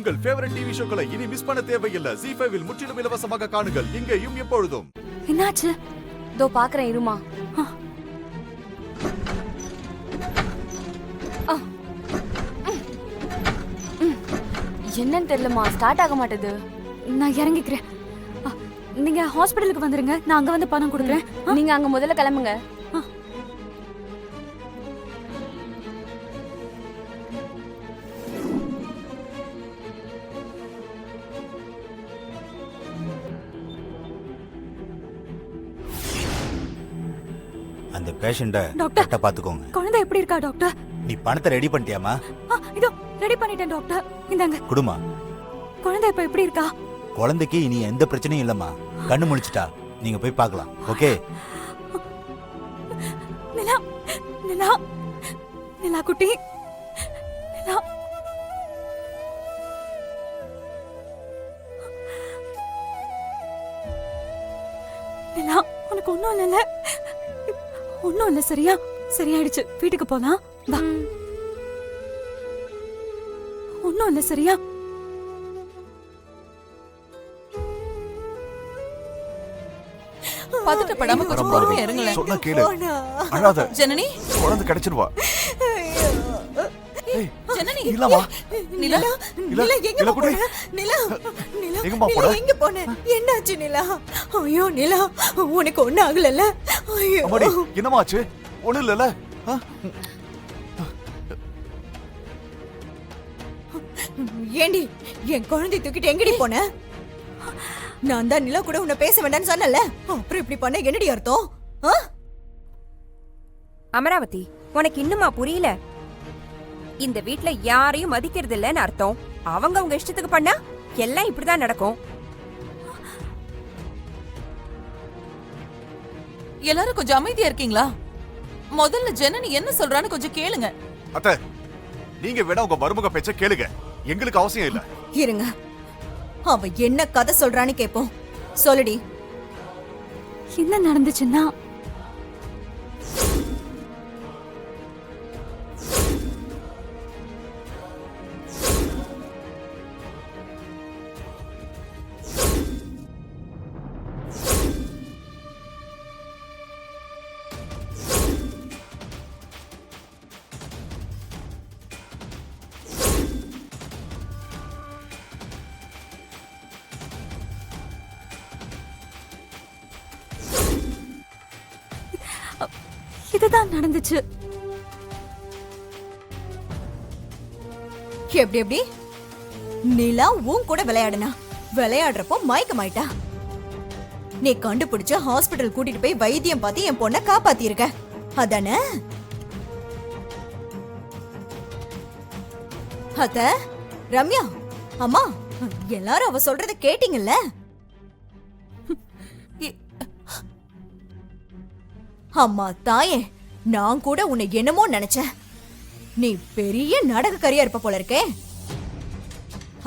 உங்கள் favourite TV ஷோக்களை இனி miss பண்ண தேவையில்லை. ZEE5 இல் முற்றிலும் இலவசமாக காணுங்கள். இங்கேயும் எப்பொழுதும். என்னாச்சு? தோ பாக்குறேன் இருமா. என்னன்னு தெரியலமா, ஸ்டார்ட் ஆக மாட்டேது. நான் இறங்கிக்கிறேன். நீங்க ஹாஸ்பிடலுக்கு வந்துருங்க, நான் அங்க வந்து பணம் கொடுக்குறேன். நீங்க அங்க முதல்ல கிளம்புங்க. அந்த பேஷண்ட டாக்டர் பாத்துக்கோங்க. குழந்தை எப்படி இருக்கா டாக்டர்? நீ பணத்தை ரெடி பண்ணிட்டியாமா? இதோ ரெடி பண்ணிட்டேன் டாக்டர். இந்தாங்க. குடுமா. குழந்தை இப்ப எப்படி இருக்கா? குழந்தைக்கு இனி எந்த பிரச்சனையும் இல்லம்மா. கண்ணு முழிச்சிட்டா. நீங்க போய் பார்க்கலாம். ஓகே? நிலா, நிலா, நிலா குட்டி, நிலா. நிலா, உனக்கு ஒண்ணும் இல்ல. ஒண்ணும் இல்ல, சரியா? சரியாயிடுச்சு. வீட்டுக்கு போலாம் வா. ஒண்ணும் இல்ல, சரியா? பதட்டப்படாம கொஞ்சம் பொறுமையா இருங்களேன். சொன்னா கேளு. அழாத. ஜனனி, குழந்தை கிடைச்சிருவா. ஜனனி, இல்லமா. நிலா, நிலா எங்க போன? நிலா, நிலா எங்கம்மா போன? எங்க போன? என்னாச்சு நிலா? ஐயோ நிலா, உனக்கு ஒண்ணும் ஆகலல? ஐயோ அம்மாடி, என்னமா ஆச்சு? ஒண்ணும் இல்லல? ஏண்டி என் குழந்தை தூக்கிட்டு எங்கடி போன? நான் தான் நிலா கூட உன்னை பேச வேண்டாம்னு சொன்னல, அப்புறம் இப்படி பண்ண என்னடி அர்த்தம்? அமராவதி, உனக்கு இன்னுமா புரியல? இந்த வீட்ல யாரையும் மதிக்கிறது இல்லன்னு அர்த்தம். அவங்க உங்க இஷ்டத்துக்கு பண்ணா எல்லாம் இப்படிதான் நடக்கும். எல்லாரும் கொஞ்சம் அமைதியா இருக்கீங்களா? முதல்ல ஜனனி என்ன சொல்றான்னு கொஞ்சம் கேளுங்க. அத்தை, நீங்க வேணா உங்க மருமக பேச்ச கேளுங்க. எங்களுக்கு அவசியம் இல்ல. இருங்க, அவ என்ன கதை சொல்றான்னு கேப்போம். சொல்லுடி. என்ன நடந்துச்சுன்னா, இதுதான் நடந்துச்சு. எப்படி எப்படி நிலா உன் கூட விளையாடுனா, விளையாடுறப்போ மயக்கமாயிட்டா. நீ கண்டுபிடிச்ச ஹாஸ்பிடல் கூட்டிட்டு போய் வைத்தியம் பார்த்து என் பொண்ணை காப்பாத்தி இருக்க, அதானே? அத்த, ரம்யா, அம்மா, எல்லாரும் அவ சொல்றத கேட்டீங்கல்ல? அம்மா தாயே, நான் கூட உன்னை என்னமோ நினைச்சேன். நீ பெரிய நாடகக்காரியா இருப்ப போல இருக்கே.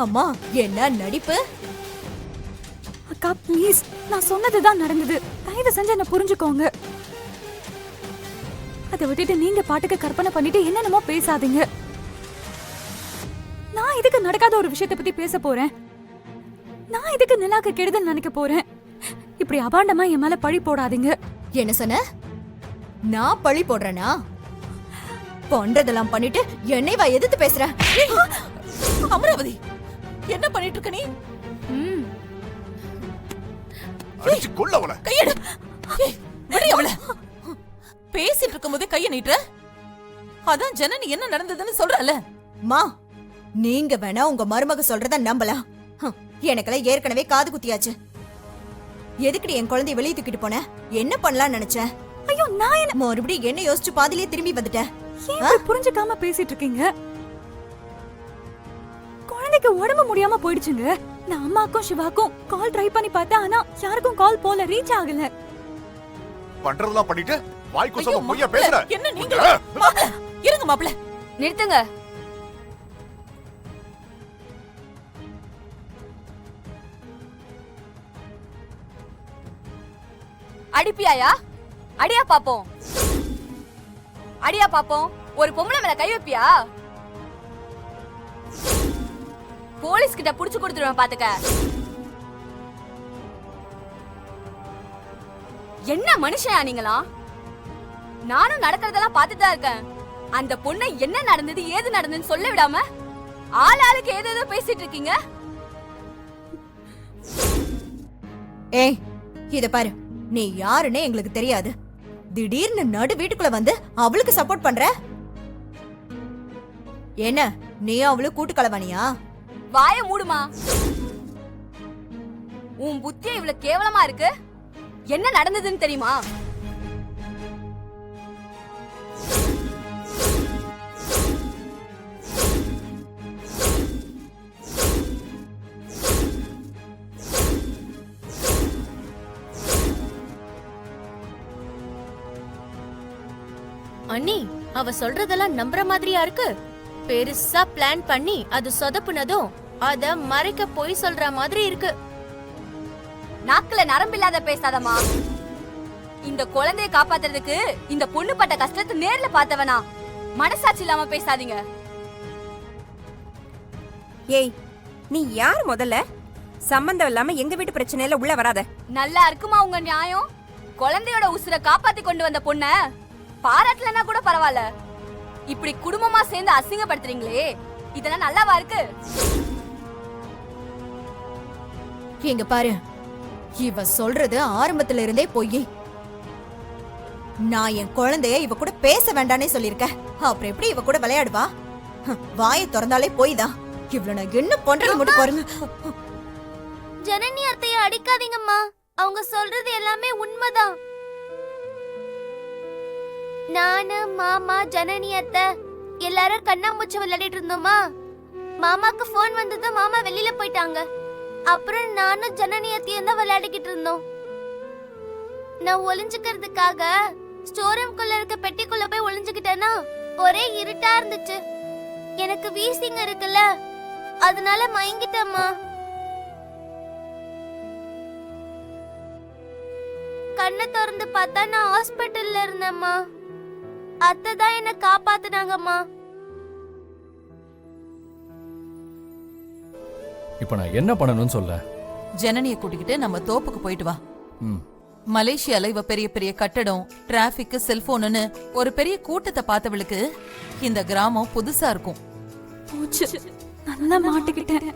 அம்மா, என்ன நடிப்பு? அக்கா ப்ளீஸ், நான் சொன்னதுதான் நடந்தது. தயவு செஞ்சு என்ன புரிஞ்சுக்கோங்க. அதை விட்டுட்டு நீங்க பாட்டுக்கு கற்பனை பண்ணிட்டு என்னென்னமோ பேசாதீங்க. நான் இதுக்கு நடக்காத ஒரு விஷயத்தை பத்தி பேச போறேன். நான் இதுக்கு நிலாக்கு கெடுதல் நினைக்க போறேன். இப்படி அபாண்டமா என் மேல பழி போடாதீங்க. என்ன சொன்ன? நான் பழி போடுறேனா? பண்றதெல்லாம் பண்ணிட்டு என்னைவா எதிர்த்து பேசுற? அமராவதி, என்ன பண்ணிட்டு இருக்க நீ? அடிச்சு கொல்லவல. கையெடு. விடு அவள. பேசிட்டு இருக்கும்போதே கைய நீட்ற. அதான் ஜனனி என்ன நடந்ததுன்னு சொல்றல. மா, நீங்க வேணா உங்க மருமக சொல்றத நம்பலாம். எனக்கெல்லாம் ஏற்கனவே காது குத்தியாச்சு. எதுக்குடி என் குழந்தைய வெளியே தூக்கிட்டு போன? என்ன பண்ணலாம்னு நினைச்ச? ஐயோ, நான் என்ன மறுபடியும் என்ன யோசிச்சு பாதியிலே திரும்பி வந்துட்டேன். புரிஞ்சுக்காம பேசிட்டு இருக்கீங்க. குழந்தைக்கு உடம்பு முடியாம போயிடுச்சுங்க. நான் அம்மாக்கும் சிவாக்கும் கால் ட்ரை பண்ணி பார்த்தேன், ஆனா யாருக்கும் கால் போல ரீச் ஆகல. பண்றதெல்லாம் பண்ணிட்டு வாய் கூசாம பொய்யா பேசுற. என்ன நீங்க? இருங்க மாப்ள, நிறுத்துங்க. அடிப்பியாயா? அடியா பாப்போம். அடியா பாப்போம். ஒரு பொம்பளை மேல கை வைப்பியா? போலீஸ் கிட்ட புடிச்சு கொடுத்துருவேன் பாத்துக்க. என்ன மனுஷயா நீங்களா? நானும் நடக்கிறதெல்லாம் பார்த்துட்டு தான் இருக்கேன். அந்த பொண்ணை என்ன நடந்தது ஏது நடந்ததுன்னு சொல்ல விடாம ஆளுக்கு ஏதேதோ பேசிட்டு இருக்கீங்க. ஏய் இத பாரு, நீ யாருன்னே எங்களுக்கு தெரியாது. திடீர்னு நடு வீட்டுக்குள்ள வந்து அவளுக்கு சப்போர்ட் பண்ற. என்ன நீ அவளுக்கு கூட்டு கலவானியா? வாய மூடுமா. உன் புத்தியே இவ்வளவு கேவலமா இருக்கு. என்ன நடந்ததுன்னு தெரியுமா? அண்ணி, அவ சொல்றதெல்லாம் நம்புற மாதிரியா இருக்கு? பெருசா பிளான் பண்ணி அது சொதப்புனதும் அத மறைக்க போய் சொல்ற மாதிரி இருக்கு. நாக்குல நரம்பில்லாத பேசாதமா. இந்த குழந்தையை காப்பாத்துறதுக்கு இந்த பொண்ணு பட்ட கஷ்டத்தை நேர்ல பார்த்தவனா. மனசாட்சி இல்லாம பேசாதீங்க. ஏய், நீ யார் முதல்ல? சம்பந்தம் இல்லாம எங்க வீட்டு பிரச்சனையில உள்ள வராத. நல்லா இருக்குமா உங்க நியாயம்? குழந்தையோட உசுரை காப்பாத்தி கொண்டு வந்த பொண்ண பாராட்டலனா கூட பரவாயில்ல. இப்படி குடும்பமா சேர்ந்து அசிங்கப்படுத்துறீங்களே, இதெல்லாம் நல்லாவா இருக்கு? இங்க பாரு, இவ சொல்றது ஆரம்பத்துல இருந்தே பொய். நான் என் குழந்தைய இவ கூட பேச வேண்டானே சொல்லிருக்கேன். அப்புறம் எப்படி இவ கூட விளையாடுவா? வாயை திறந்தாலே போய் தான். இவ்வளவு நான் என்ன பண்றது மட்டும் பாருங்க. ஜனனி அத்தைய அடிக்காதீங்கம்மா. அவங்க சொல்றது எல்லாமே உண்மைதான். நானு, மாமா, ஜனனி அத்தை எல்லாரும் கண்ணாமூச்சி விளையாடிட்டு இருந்தோமா. மாமாக்கு போன் வந்தது, மாமா வெளியில போயிட்டாங்க. அப்புறம் நானும் ஜனனி அத்தையும் தான் விளையாடிக்கிட்டு இருந்தோம். நான் ஒளிஞ்சுக்கிறதுக்காக ஸ்டோர் ரூம்குள்ள இருக்க பெட்டிக்குள்ள போய் ஒளிஞ்சுக்கிட்டேன்னா ஒரே இருட்டா இருந்துச்சு. எனக்கு வீசிங் இருக்குல்ல, அதனால மயங்கிட்டேம்மா. கண்ணை திறந்து பார்த்தா நான் ஹாஸ்பிட்டல்ல இருந்தேம்மா. அத்தை தான் என்ன காப்பாத்துனாங்கம்மா. இப்ப நான் என்ன பண்ணணும்னு சொல்ல? ஜனனியை கூட்டிக்கிட்டு நம்ம தோப்புக்கு போயிட்டு வா. ம். மலேசியால இவ பெரிய பெரிய கட்டடம், டிராபிக், செல்போனுன்னு ஒரு பெரிய கூட்டத்தை பார்த்தவளுக்கு இந்த கிராமம் புதுசா இருக்கும். போச்சு, நல்லா மாட்டிக்கிட்டேன்.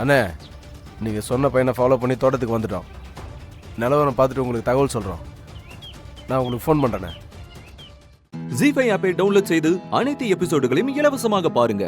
அண்ணே, நீங்கள் சொன்ன பையனை ஃபாலோ பண்ணி தோட்டத்துக்கு வந்துட்டோம். நிலவரம் பார்த்துட்டு உங்களுக்கு தகவல் சொல்கிறோம். நான் உங்களுக்கு ஃபோன் பண்ணுறேண்ணே. ஜீ5 ஆப்பை டவுன்லோட் செய்து அனைத்து எபிசோடுகளையும் இலவசமாக பாருங்க.